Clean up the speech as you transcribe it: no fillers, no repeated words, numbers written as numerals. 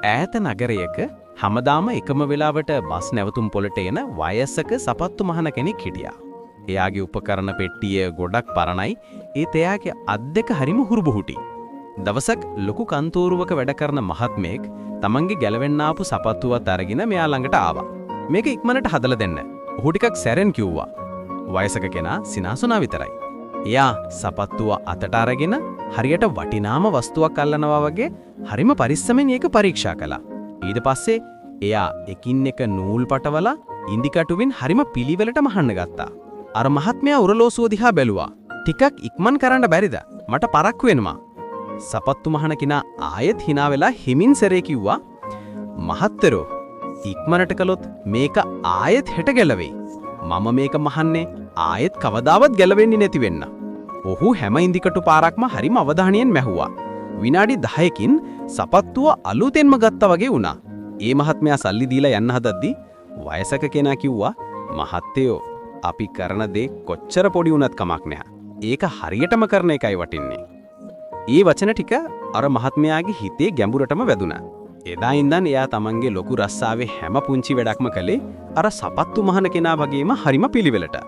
ඈත නගරයක හැමදාම එකම වෙලාවට බස් නැවතුම් පොළට එන වයසක සපත්තු මහන කෙනෙක් හිටියා. එයාගේ උපකරණ පෙට්ටිය ගොඩක් පරණයි. ඒත් එයාගේ අත් දෙක හරිම හුරුබුහුටි. දවසක් ලොකු කන්තෝරුවක වැඩ කරන මහත්මයෙක් තමන්ගේ ගැලවෙන්න ආපු සපත්තුවත් අරගෙන මෙයා ළඟට ආවා. මේක ඉක්මනට හදලා දෙන්න. ඔහු ටිකක් සැරෙන් කිව්වා. වයසක කෙනා සිනාසුනා විතරයි. එයා සපත්තුව අතට අරගෙන හරියට වටිනාම වස්තුවක් අල්ලනවා වගේ හරිම පරිස්සමෙන් ඒක පරීක්ෂා කළා. ඊට පස්සේ එයා එකින් එක නූල් පටවලා ඉන්දිකටුවෙන් හරිම පිළිවෙලට මහන්න ගත්තා. අර මහත්මයා උරලෝසුව දිහා බැලුවා. ටිකක් ඉක්මන් කරන්න බැරිද? මට පරක්කු වෙනවා. සපත්තු මහන කෙනා ආයෙත් hina වෙලා හිමින් සැරේ කිව්වා, මහත්තරෝ ඉක්මනට කළොත් මේක ආයෙත් හෙට ගැලවෙයි. මම මේක මහන්නේ ආයෙත් කවදාවත් ගැලවෙන්නේ නැති වෙන්න. ඔහු හැම ඉන්දිකටු පාරක්ම හරිම අවධානයෙන් මැහුවා. විනාඩි 10කින් සපත්තුව අලුතෙන්ම ගත්තා වගේ වුණා. ඒ මහත්මයා සල්ලි දීලා යන්න හදද්දි වයසක කෙනා කිව්වා, මහත්තයෝ අපි කරන දේ කොච්චර පොඩි වුණත් කමක් නැහැ. ඒක හරියටම කරන එකයි වටින්නේ. ඒ වචන ටික අර මහත්මයාගේ හිතේ ගැඹුරටම වැදුනා. එදා ඉඳන් එයා තමන්ගේ ලොකු රස්සාවේ හැම පුංචි වැඩක්ම කළේ අර සපත්තු මහන කෙනා වගේම හරිම පිළිවෙලට.